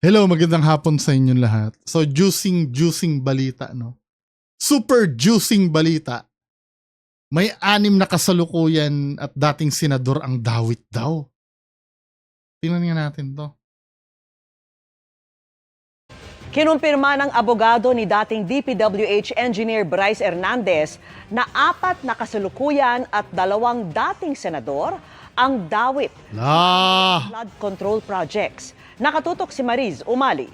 Hello, magandang hapon sa inyong lahat. So, juicing balita, no? Super juicing balita. May 6 na kasalukuyan at dating senador ang dawit daw. Tingnan nga natin to. Kinumpirma ng abogado ni dating DPWH Engineer Bryce Hernandez na 4 na kasalukuyan at 2 dating senador ang dawit La! flood control projects. Nakatutok si Mariz Umali.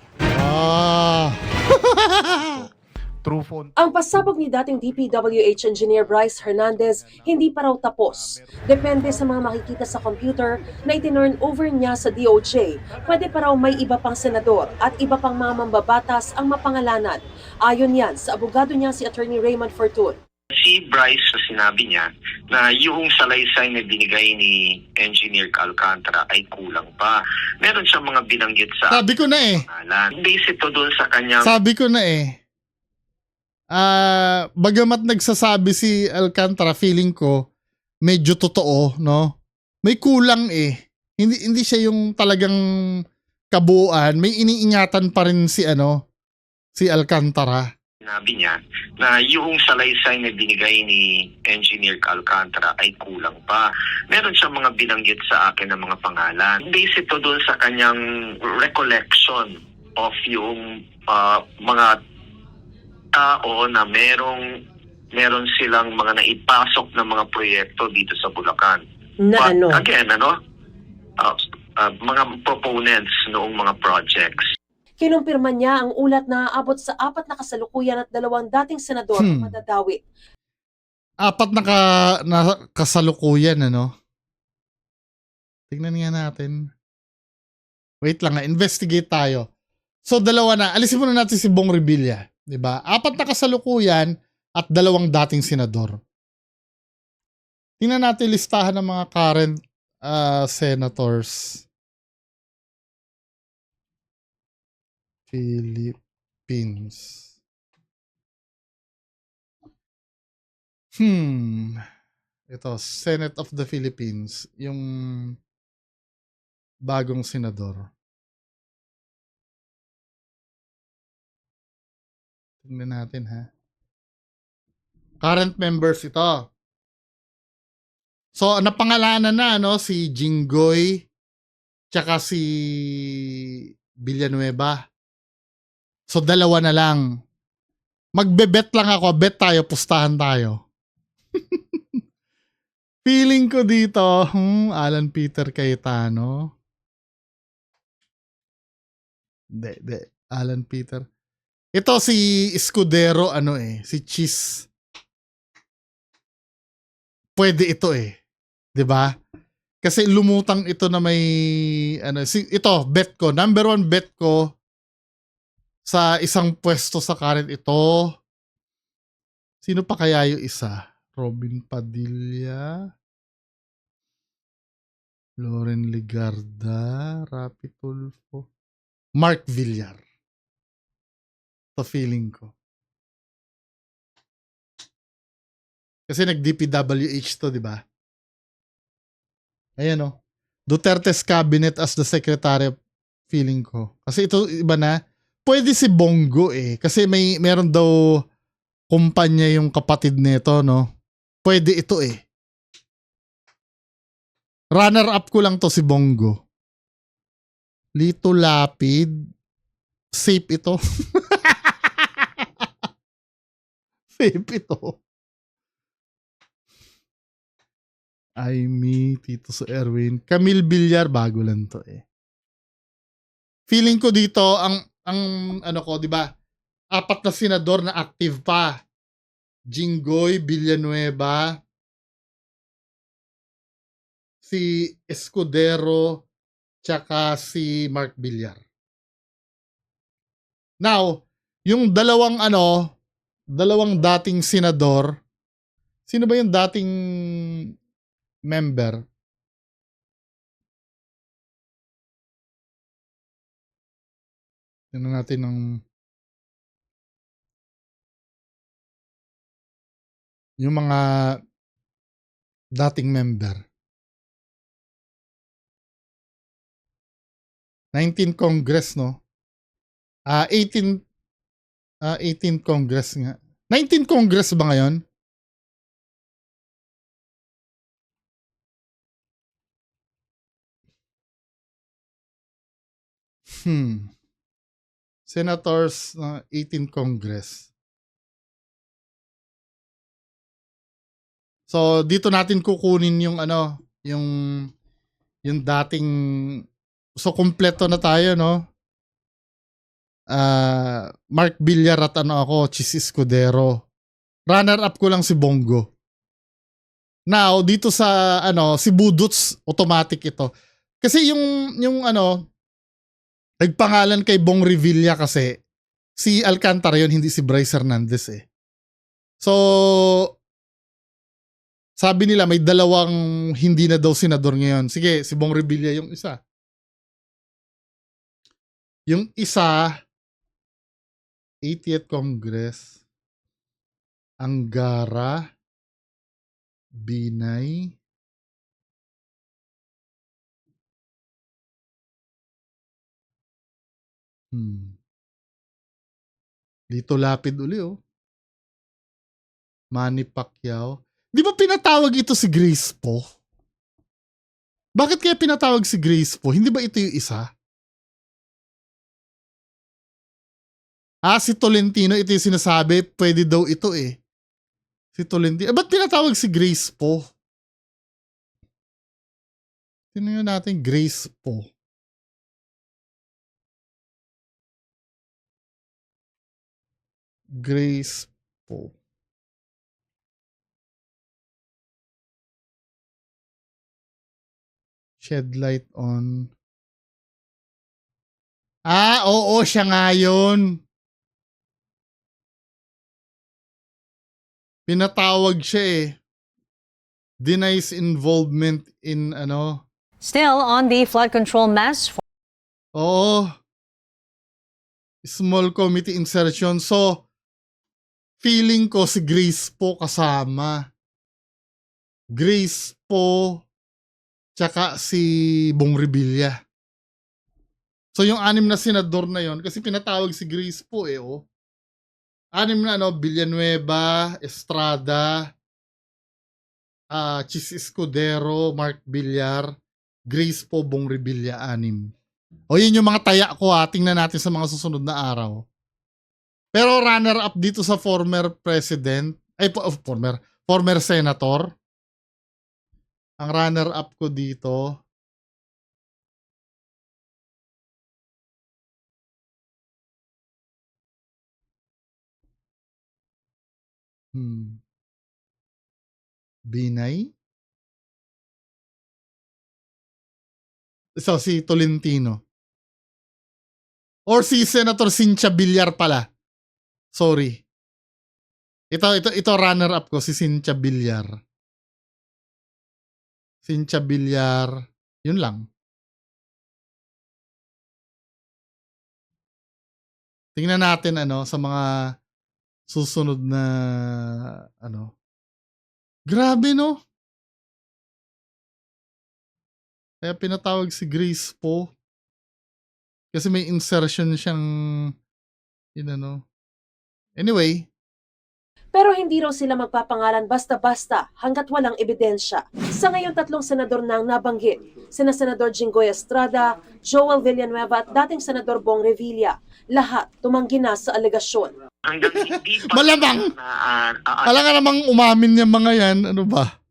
True phone. Ang pasabog ni dating DPWH Engineer Bryce Hernandez hindi pa raw tapos. Depende sa mga makikita sa computer na itinurn over niya sa DOJ, pwede pa raw may iba pang senador at iba pang mga mambabatas ang mapangalanan. Ayon yan sa abogado niya si Attorney Raymond Fortun. Si Bryce, sinabi niya na yung salaysay na binigay ni Engineer Alcantara ay kulang pa. Meron siyang mga binanggit sa Sabi ko na eh. pangalan. Base ito doon sa kanyang Sabi ko na eh. Bagamat nagsasabi si Alcantara, feeling ko medyo totoo, no? May kulang eh. Hindi siya yung talagang kabuuan. May iniingatan pa rin si Alcantara. sinabi niya na yung salaysay na binigay ni Engineer Alcantara ay kulang pa. Meron siyang mga binanggit sa akin ng mga pangalan. Base ito doon sa kanyang recollection of yung mga tao na meron silang mga naipasok na mga proyekto dito sa Bulacan. Na ano? Again, mga proponents noong mga projects. Kinumpirma niya ang ulat na aabot sa 4 na kasalukuyan at 2 dating senador ang madadawit. 4 na kasalukuyan, ano? Tingnan nga natin. Wait lang, investigate tayo. So, 2 na. Alisin muna natin si Bong Revilla. Diba? 4 na kasalukuyan at 2 dating senador. Tingnan natin listahan ng mga current senators. Philippines. Ito, Senate of the Philippines. Yung bagong senador. Tingnan natin ha. Current members ito. So, napangalanan na, no? Si Jinggoy, tsaka si Villanueva. So, 2 na lang. Magbe-bet lang ako. Bet tayo, pustahan tayo. Feeling ko dito, Alan Peter Cayetano. Hindi. Alan Peter. Ito si Escudero, si Cheese. Pwede ito eh. 'Di ba? Kasi lumutang ito na may ito bet ko, number 1 bet ko sa isang pwesto sa current ito. Sino pa kaya yung isa? Robin Padilla, Loren Legarda, Rapi Tulfo, Mark Villar. Ito feeling ko. Kasi nag-DPWH to, di ba? Ayan o. Duterte's cabinet as the secretary, feeling ko. Kasi ito, iba na. Pwede si Bongo eh. Kasi meron daw kumpanya yung kapatid nito, no? Pwede ito eh. Runner-up ko lang to si Bongo. Lito Lapid. Safe ito. Safe ito. Aimee, Tito sa Erwin. Camille Villar, bago lang to eh. Feeling ko dito, ang di ba? 4 na senador na active pa. Jinggoy, Villanueva, si Escudero, tsaka si Mark Villar. Now, yung 2 dating senador, sino ba yung dating member? Tingnan natin yung mga dating member. 19 Congress, no? 18 18 Congress nga. 19 Congress ba ngayon? Senators na 18 Congress. So dito natin kukunin yung yung dating, so kumpleto na tayo, no? Mark Villar at ako, Chis Escudero. Runner up ko lang si Bongo. Now, dito sa si Budots, automatic ito. Kasi yung nagpangalan kay Bong Revilla kasi si Alcantara yun, hindi si Bryce Hernandez eh. So sabi nila may dalawang hindi na daw senador ngayon. Sige, si Bong Revilla yung isa. Yung isa, 80th Congress, Angara, Binay, Lito Lapid uli Manny Pacquiao. Di ba pinatawag ito si Grace Poe? Bakit kaya pinatawag si Grace Poe? Hindi ba ito yung isa? Si Tolentino, ito yung sinasabi, pwede daw ito eh. Si Tolentino. Ba't pinatawag si Grace Poe? Tingnan natin, Grace Poe. Grace Poe. Shed light on. Oo, siya nga yun. Pinatawag siya eh. Denies involvement in Still on the flood control mess. Oo. Small committee insertion. So, feeling ko si Grace Poe kasama. Grace Poe tsaka si Bong Revilla. So yung 6 na senador na yon, kasi pinatawag si Grace Poe 6 na Villanueva, Estrada, Chis Escudero, Mark Villar, Grace Poe, Bong Revilla, 6. Yun yung mga taya ko tingnan natin sa mga susunod na araw. Pero runner up dito sa former president, former senator. Ang runner up ko dito, Binay? So, si Tolentino. Or si Senator Cynthia Villar pala. Sorry. Ito runner up ko, si Cynthia Villar. Cynthia Villar, yun lang. Tingnan natin sa mga susunod na Grabe no? Kaya pinatawag si Grace Poe. Kasi may insertion siyang Anyway, Pero hindi raw sila magpapangalan basta-basta hanggat walang ebidensya. Sa ngayon, 3 senador na ang nabanggit. Sina Senador Jinggoy Estrada, Joel Villanueva at dating Senador Bong Revilla. Lahat tumanggi na sa alegasyon. Hanggang hindi pa malamang. Wala nga namang umamin yung mga yan. Ano ba?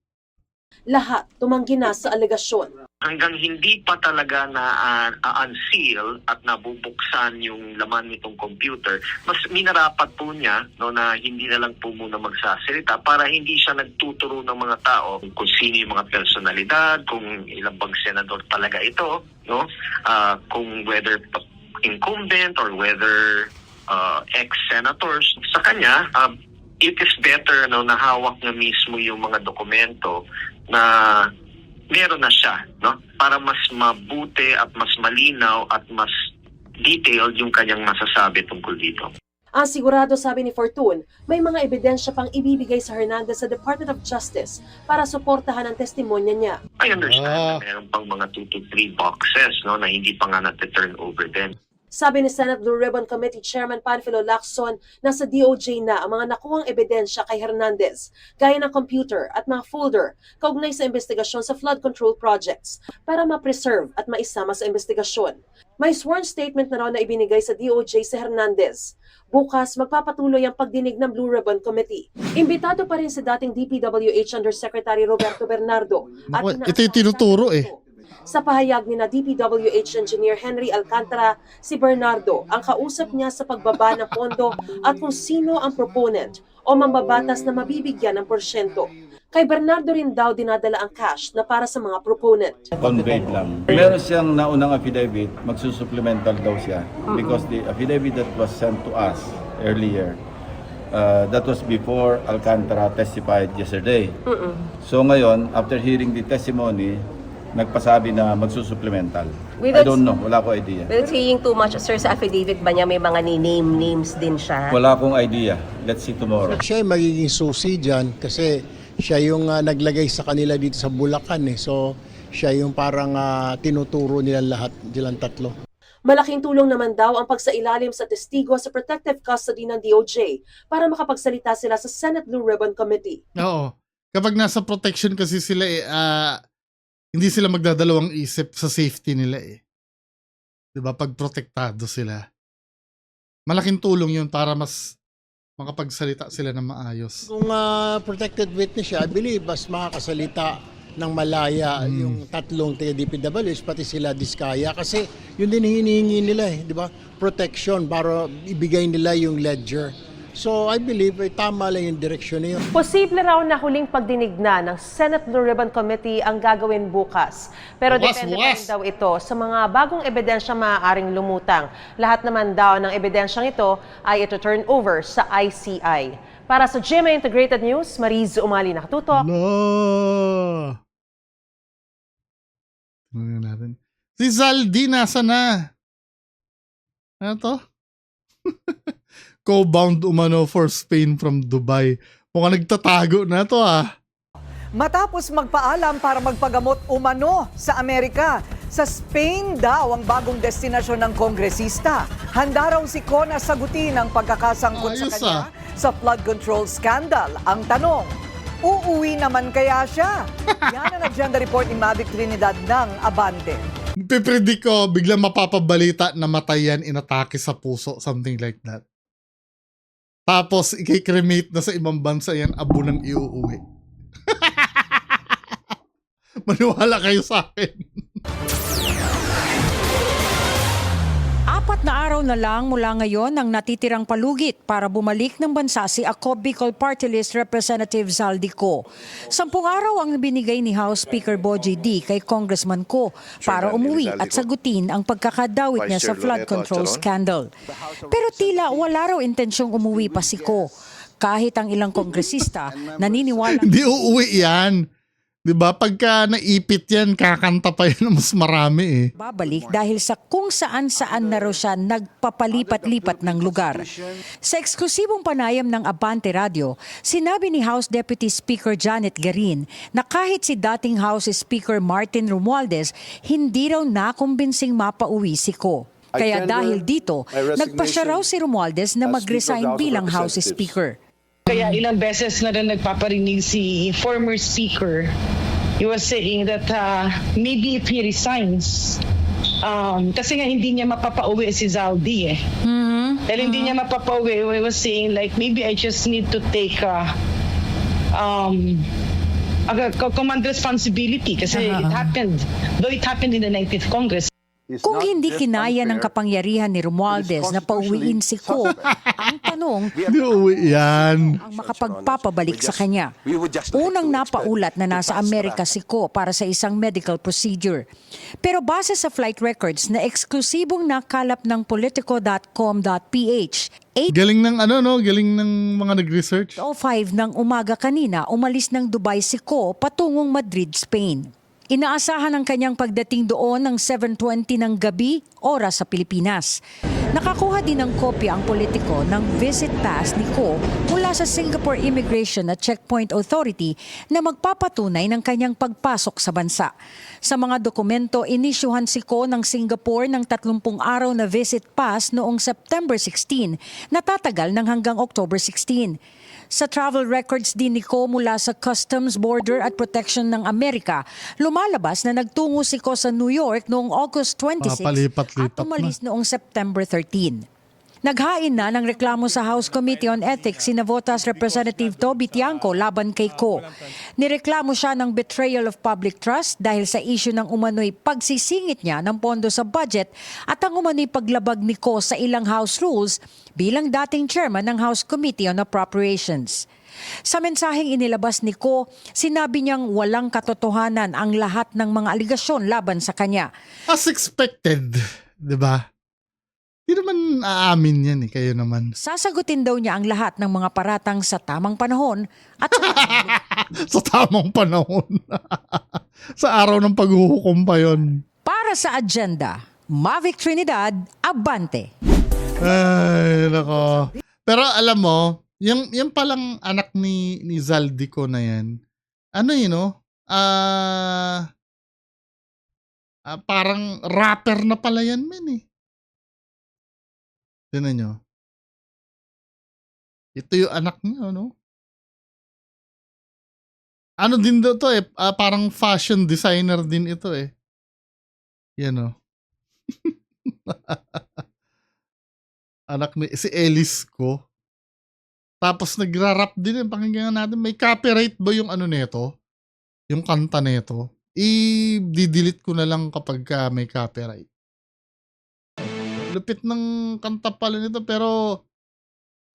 Lahat tumanggi na sa alegasyon. Hanggang hindi pa talaga na-unseal at nabubuksan yung laman nitong computer, mas minarapat po niya na hindi na lang po muna magsasalita para hindi siya nagtuturo ng mga tao kung sino yung mga personalidad, kung ilang bang senador talaga ito, kung whether incumbent or whether ex-senators. Sa kanya, it is better na hawak niya mismo yung mga dokumento na meron na siya, para mas mabuti at mas malinaw at mas detailed yung kanyang masasabi tungkol dito. Ang sigurado, sabi ni Fortune, may mga ebidensya pang ibibigay sa Hernandez sa Department of Justice para suportahan ang testimonya niya. I understand na meron pang mga 2 to 3 boxes na hindi pa nga na-turn over din. Sabi ni Senate Blue Ribbon Committee Chairman Panfilo Lacson, nasa DOJ na ang mga nakuhang ebidensya kay Hernandez, gaya ng computer at mga folder kaugnay sa investigasyon sa flood control projects para ma-preserve at maisama sa investigasyon. May sworn statement na raw na ibinigay sa DOJ si Hernandez. Bukas, magpapatuloy ang pagdinig ng Blue Ribbon Committee. Imbitado pa rin si dating DPWH Undersecretary Roberto Bernardo. Naku, ito yung tinuturo eh. Sa pahayag ni na DPWH Engineer Henry Alcantara, si Bernardo ang kausap niya sa pagbaba ng pondo at kung sino ang proponent o mambabatas na mabibigyan ng porsyento. Kay Bernardo rin daw dinadala ang cash na para sa mga proponent. Conveyed lang. Meron siyang naunang affidavit, magsusupplemental daw siya because the affidavit that was sent to us earlier, that was before Alcantara testified yesterday. So ngayon, after hearing the testimony, nagpasabi na magsusupplemental. I don't know, wala ko idea. Without saying too much, sir, sa affidavit ba niya may mga names din siya? Wala akong idea. Let's see tomorrow. Siya yung magiging susi dyan kasi siya yung naglagay sa kanila dito sa Bulacan eh. So siya yung parang tinuturo nila lahat, silang tatlo. Malaking tulong naman daw ang pagsailalim sa testigo sa protective custody ng DOJ para makapagsalita sila sa Senate Blue Ribbon Committee. Oo. Kapag nasa protection kasi sila hindi sila magdadalawang isip sa safety nila eh. 'Di ba? Pag protektado sila. Malaking tulong 'yun para mas makapagsalita sila ng maayos. Kung protected witness siya, I believe mas makakasalita ng malaya yung tatlong taga-DPWH, pati sila Diskaya. Kasi yun din hinihingi nila eh, di ba? Protection para ibigay nila yung ledger. So I believe tama lang yung direksyon na yun. Posible raw na huling pagdinig na ng Senate Blue Ribbon Committee ang gagawin bukas. Pero depende pa rin daw ito sa mga bagong ebidensya maaaring lumutang. Lahat naman daw ng ebidensyang ito ay ito-turn over sa ICI. Para sa GMA Integrated News, Mariz Umali nakatutok. No. Tingnan natin. Si Zaldi nasa na? Ano to? Co-bound umano for Spain from Dubai. Mukhang nagtatago na to Matapos magpaalam para magpagamot umano sa Amerika, sa Spain daw ang bagong destinasyon ng kongresista. Handa raw si Kona sagutin ang pagkakasangkot sa kanya sa flood control scandal. Ang tanong, uuwi naman kaya siya? Yan ang agenda report ni Mavic Trinidad ng Abante. Pipredict ko, biglang mapapabalita na matayan, inatake sa puso, something like that. Tapos, i-cremate na sa ibang bansa yan, abo nang iuuwi. Maniwala kayo sa akin. 4 na araw na lang mula ngayon ang natitirang palugit para bumalik ng bansa si AKOB Bicol Party List Representative Zaldi Co. 10 araw ang binigay ni House Speaker Bogie D kay Congressman Co para umuwi at sagutin ang pagkakadawit niya sa flood control scandal. Pero tila wala raw intensyong umuwi pa si Co. Kahit ang ilang kongresista naniniwala Hindi uuwi yan. Diba? Pagka naipit yan, kakanta pa yan mas marami babalik dahil sa kung saan-saan na raw siya nagpapalipat-lipat ng lugar. Sa eksklusibong panayam ng Abante Radio, sinabi ni House Deputy Speaker Janet Garin na kahit si dating House Speaker Martin Romualdez, hindi raw nakumbinsing mapauwi si Co. Kaya dahil dito, nagpasya raw si Romualdez na mag-resign bilang House Speaker. Kaya ilang beses na rin nagpaparinig si former speaker. He was saying that maybe if he resigns, kasi nga hindi niya mapapauwi si Zaldi Dahil hindi niya mapapauwi, he was saying like maybe I just need to take command responsibility kasi it happened, though it happened in the 19th Congress. Kung hindi kinaya ng kapangyarihan ni Romualdez na pauwiin si Co, ang tanong, Hindi uuwi yan. ang makapagpapabalik sa kanya. Unang napaulat na nasa Amerika si Co para sa isang medical procedure. Pero base sa flight records na eksklusibong nakalap ng politico.com.ph, Galing ng galing ng mga nag-research. 8:05 ng umaga kanina, umalis ng Dubai si Co patungong Madrid, Spain. Inaasahan ang kanyang pagdating doon ng 7:20 ng gabi, oras sa Pilipinas. Nakakuha din ng kopya ang politiko ng visit pass ni Ko mula sa Singapore Immigration at Checkpoint Authority na magpapatunay ng kanyang pagpasok sa bansa. Sa mga dokumento, inisyuhan si Ko ng Singapore ng 30 araw na visit pass noong September 16 na tatagal ng hanggang October 16. Sa travel records din ni Ko mula sa Customs, Border at Protection ng Amerika, lumalabas na nagtungo si Ko sa New York noong August 26 at umalis noong September 13. Naghain na ng reklamo sa House Committee on Ethics si Navotas Representative Toby Tiangco laban kay Ko. Nireklamo siya ng betrayal of public trust dahil sa issue ng umano'y pagsisingit niya ng pondo sa budget at ang umano'y paglabag ni Ko sa ilang House rules bilang dating chairman ng House Committee on Appropriations. Sa mensaheng inilabas ni Ko, sinabi niyang walang katotohanan ang lahat ng mga aligasyon laban sa kanya. As expected, di ba? Hindi naman aamin yan kayo naman. Sasagutin daw niya ang lahat ng mga paratang sa tamang panahon at sa tamang panahon. Sa araw ng paghuhukom pa yon. Para sa agenda, Mavic Trinidad, Abante. Ay, nako. Pero alam mo, yung palang anak ni Zaldico na yan, ano yun, no? Parang rapper na pala yan, men Tignan nyo. Ito yung anak niya, no? Ano din daw to parang fashion designer din ito Yan anak ni si Ellis ko. Tapos nagra-rap din pakinggan natin. May copyright ba yung ano nito? Yung kanta nito? I-delete ko na lang kapag may copyright. Lupit ng kanta pala nito pero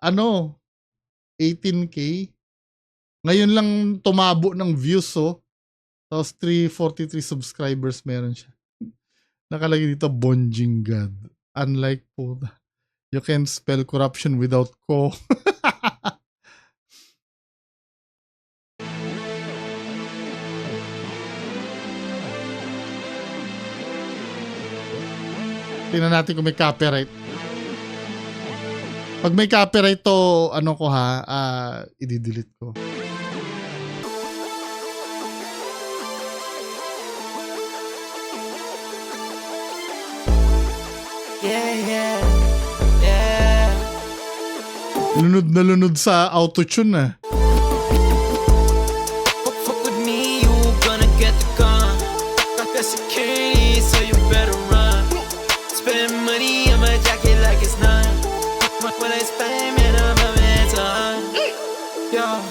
18K. Ngayon lang tumabo ng views Tapos 343 subscribers meron siya. Nakalagay dito Bonjing God. Unlike po, you can spell corruption without ko. Tingnan natin kung may copyright. Pag may copyright to, i-delete ko. Lunod na lunod sa autotune Fuck with me, you gonna get the gun. Got that security, so you better run. Spend money on my jacket like it's none. When I spend, man, I'm a man. Yeah.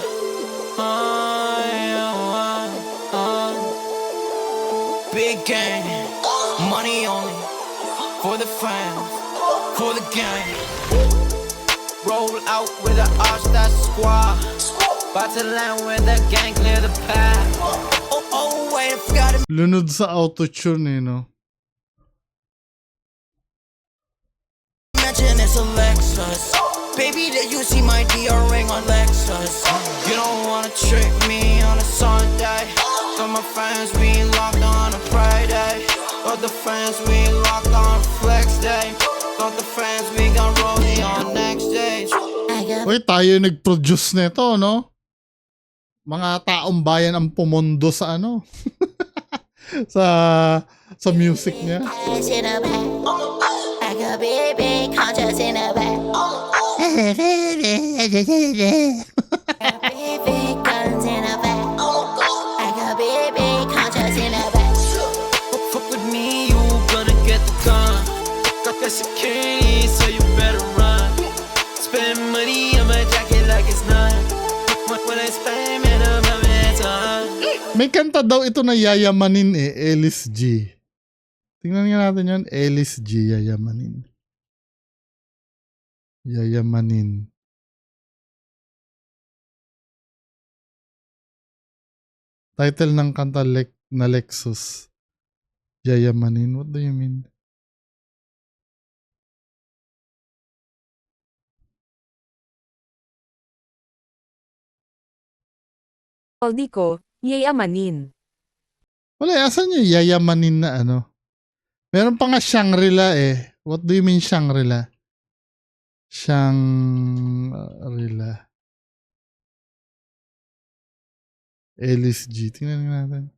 Big game, money only. For the fans, for the gang. Roll out with the all-star squad. About to land with the gang, clear the path. Oh, wait, I forgot it. Lunod sa autotune no? Imagine it's a Lexus. Baby, did you see my DR ring on Lexus? You don't wanna trick me on a Sunday. Got my friends, we locked on a Friday. Got the friends, we locked on Flex Day. Got the friends, we got rolling on next day. Uy, tayo nag-produce nito, no? Mga taong bayan ang pumondo sa sa music niya. Fuck with me, you gonna get the gun. Got that security, so you better run. Spend money on my jacket like it's none. When I spend, man, I'm a man. May kanta daw ito na yayamanin Ellis G. Tingnan nga natin yan. Ellis G, yayamanin. Yayamanin. Title ng kanta na Lexus. Yayamanin. What do you mean? Aldiko, yayamanin. Wala, asan yung yayamanin na Meron pa nga Shangri-La What do you mean Shangri-La? Shangri-La. Ellis G. Tingnan natin.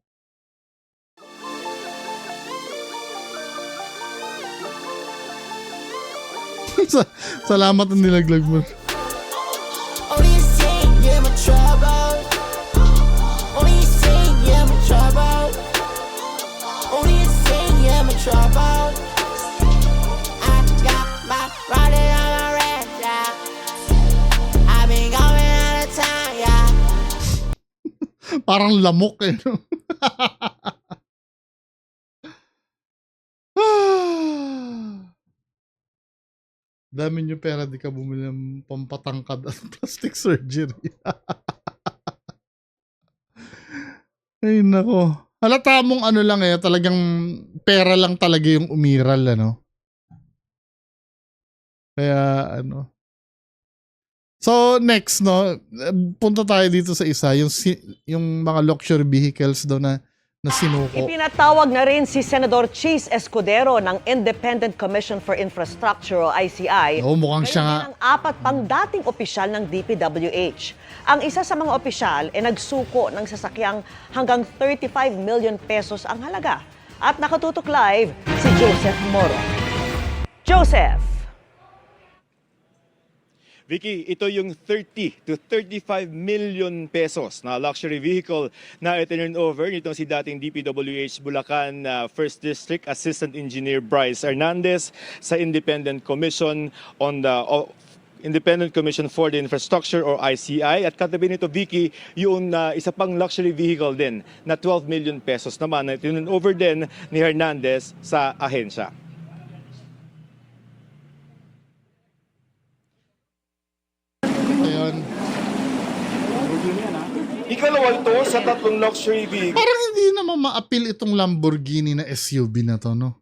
Salamat ang nilaglag mo. Only you sing, yeah, my trouble. Only you sing, yeah, my trouble. Only you sing, yeah, my trouble. I got my riding on my red, yeah. I've been going out of town, yeah. Parang lamok eh. No? Dami nyo pera, di ka bumili ng pampatangkad at plastic surgery. Ay nako. Halata mong ano lang eh, talagang pera lang talaga yung umiral, ano. Kaya ano. So next, no, punta tayo dito sa isa, yung mga luxury vehicles daw na sinuko. Ipinatawag na rin si Senador Chis Escudero ng Independent Commission for Infrastructure o ICI. Oo, mukhang siya nga. Ng 4 pang dating opisyal ng DPWH. Ang isa sa mga opisyal ay nagsuko ng sasakyang hanggang 35 million pesos ang halaga. At nakatutok live si Joseph Moro. Joseph! Vicky, ito yung 30 to 35 million pesos na luxury vehicle na itinurn over nitong si dating DPWH Bulacan First District Assistant Engineer Bryce Hernandez sa Independent Commission Independent Commission for the Infrastructure or ICI. At katabi nito, Vicky, yung isa pang luxury vehicle din na 12 million pesos naman na itinurn over din ni Hernandez sa ahensya. Ayun. Ikalawa to sa 3 luxury vehicle. Parang hindi naman ma-appeal itong Lamborghini na SUV na to, no?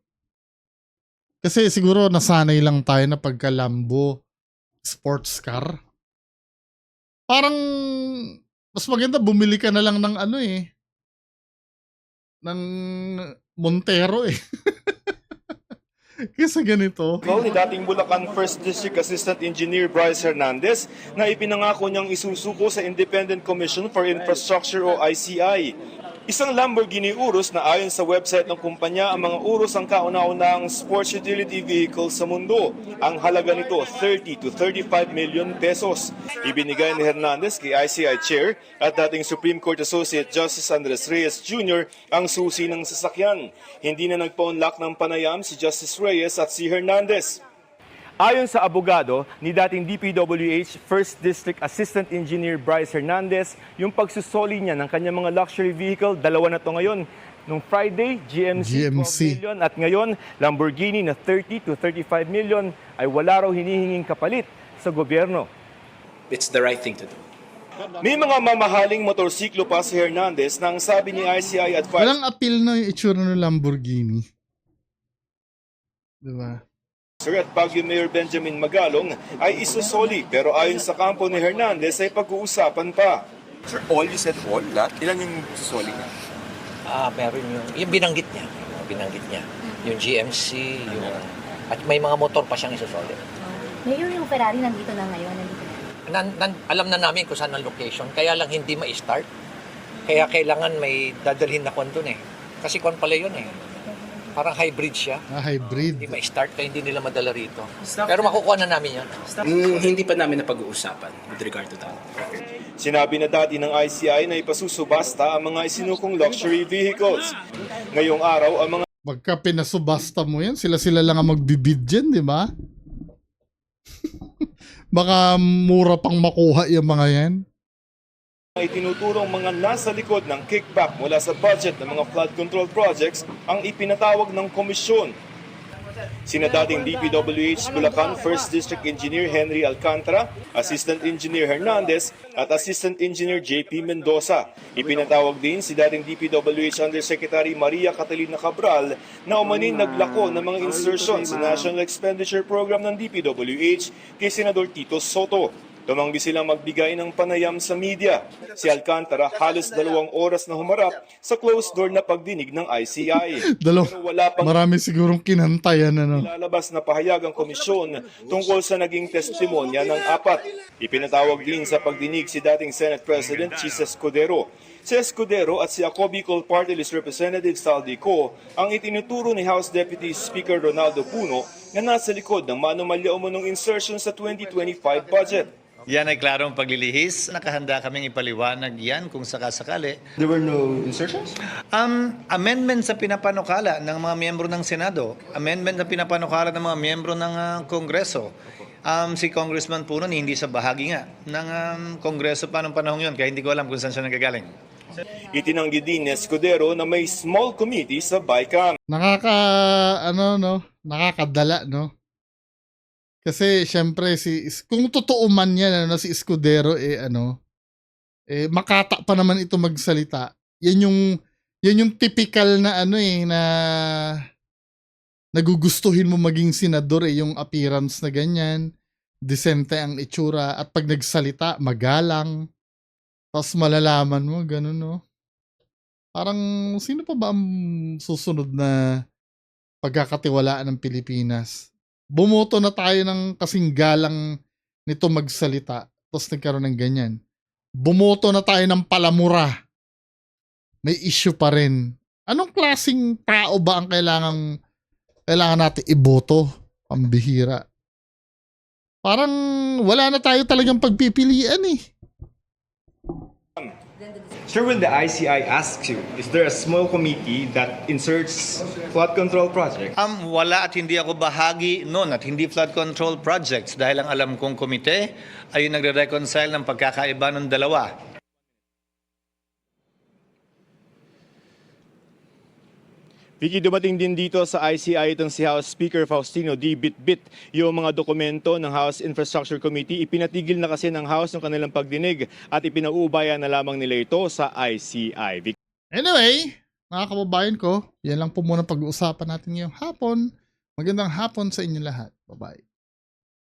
Kasi siguro nasanay lang tayo na pagka Lambo sports car. Parang mas maganda bumili ka na lang ng ano eh. Ng Montero eh. Kesa ganito. Ni dating Bulacan First District Assistant Engineer Bryce Hernandez na ipinangako niyang isusuko sa Independent Commission for Infrastructure o ICI. Isang Lamborghini Urus na ayon sa website ng kumpanya, ang mga Urus ang kauna-unahang sports utility vehicle sa mundo. Ang halaga nito 30 to 35 million pesos. Ibinigay ni Hernandez kay ICI Chair at dating Supreme Court Associate Justice Andres Reyes Jr. ang susi ng sasakyan. Hindi na nagpa-unlock ng panayam si Justice Reyes at si Hernandez. Ayon sa abogado ni dating DPWH First District Assistant Engineer Bryce Hernandez, yung pagsusoli niya ng kanyang mga luxury vehicle, 2 na to ngayon. Nung Friday, GMC 12 million at ngayon, Lamborghini na 30 to 35 million ay wala raw hinihinging kapalit sa gobyerno. It's the right thing to do. May mga mamahaling motorsiklo pa si Hernandez na ang sabi ni ICI at Walang appeal na yung itsura ng Lamborghini. Diba? Sir at Baguio Mayor Benjamin Magalong ay isusoli pero ayon sa kampo ni Hernandez ay pag-uusapan pa. Sir, all you said all? Lahat? Ilan yung susoli niya? Meron yung binanggit niya. Yung GMC, at may mga motor pa siyang isusoli. Mayor, yung Ferrari nandito na ngayon. Alam na namin kung saan ang location, kaya lang hindi ma-start. Kaya kailangan may dadalhin na kwan dun eh. Kasi kwan pala yun eh. Parang hybrid siya. Hybrid. Hindi ma-start kaya hindi nila madala rito. Pero makukuha na namin yan. Hindi pa namin napag-uusapan with regard to that. Sinabi na dati ng ICI na ipasusubasta ang mga isinukong luxury vehicles. Ngayong araw, ang mga Pagka pinasubasta mo yan, sila lang ang magbibid dyan, di ba? Baka mura pang makuha yung mga yan. itinuturong mga nasa likod ng kickback mula sa budget ng mga flood control projects ang ipinatawag ng komisyon. Sina dating DPWH Bulacan First District Engineer Henry Alcantara, Assistant Engineer Hernandez at Assistant Engineer JP Mendoza. Ipinatawag din si dating DPWH Undersecretary Maria Catalina Cabral na umanin naglako ng mga insertion sa National Expenditure Program ng DPWH kay Senador Tito Soto. Tumanggi silang magbigay ng panayam sa media. Si Alcantara halos 2 oras na humarap sa closed-door na pagdinig ng ICI. Pero wala pang Marami sigurong kinantayan, ano. lalabas na pahayag ang komisyon tungkol sa naging testimonya ng 4. Ipinatawag din sa pagdinig si dating Senate President Chis Escudero. Si Escudero at si Ako Bicol Party List Representative Saldico ang itinuturo ni House Deputy Speaker Ronaldo Puno na nasa likod ng manomalya umunong insertion sa 2025 budget. Yan ay klarong paglilihis. Nakahanda kaming ipaliwanag yan kung sakasakali. There were no insertions? Amendment sa pinapanukala ng mga miyembro ng Senado. Amendment sa pinapanukala ng mga miyembro ng Kongreso. Si Congressman Puno hindi sa bahagi nga ng Kongreso pa nung panahon yun. Kaya hindi ko alam kung saan siya nagagaling. Itinanggi din ni Escudero na may small committee sa BICAM. Nakakadala, no? Kasi syempre kung totoo man yan si Escudero makata pa naman ito magsalita. Yan yung typical na na nagugustuhin mo maging senador yung appearance na ganyan, decente ang itsura at pag nagsalita magalang. Tapos malalaman mo ganun, no? Parang sino pa ba ang susunod na pagkakatiwalaan ng Pilipinas? Bumoto na tayo ng kasing galang nito magsalita, tapos nagkaroon ng ganyan. Bumoto na tayo ng palamura, may issue pa rin. Anong klaseng tao ba ang kailangan natin iboto? Pambihira. Parang wala na tayo talagang pagpipilian eh. Sir, when the ICI asks you, is there a small committee that inserts flood control projects? Wala at hindi ako bahagi noon at hindi flood control projects dahil ang alam kong komite ay yung nagre-reconcile ng pagkakaiba ng dalawa. Vicky, dumating din dito sa ICI itong si House Speaker Faustino D. Bitbit. Yung mga dokumento ng House Infrastructure Committee, ipinatigil na kasi ng House yung kanilang pagdinig at ipinauubaya na lamang nila ito sa ICI. Anyway, mga kababayan ko, yan lang po muna pag-uusapan natin ngayong hapon. Magandang hapon sa inyo lahat. Bye-bye.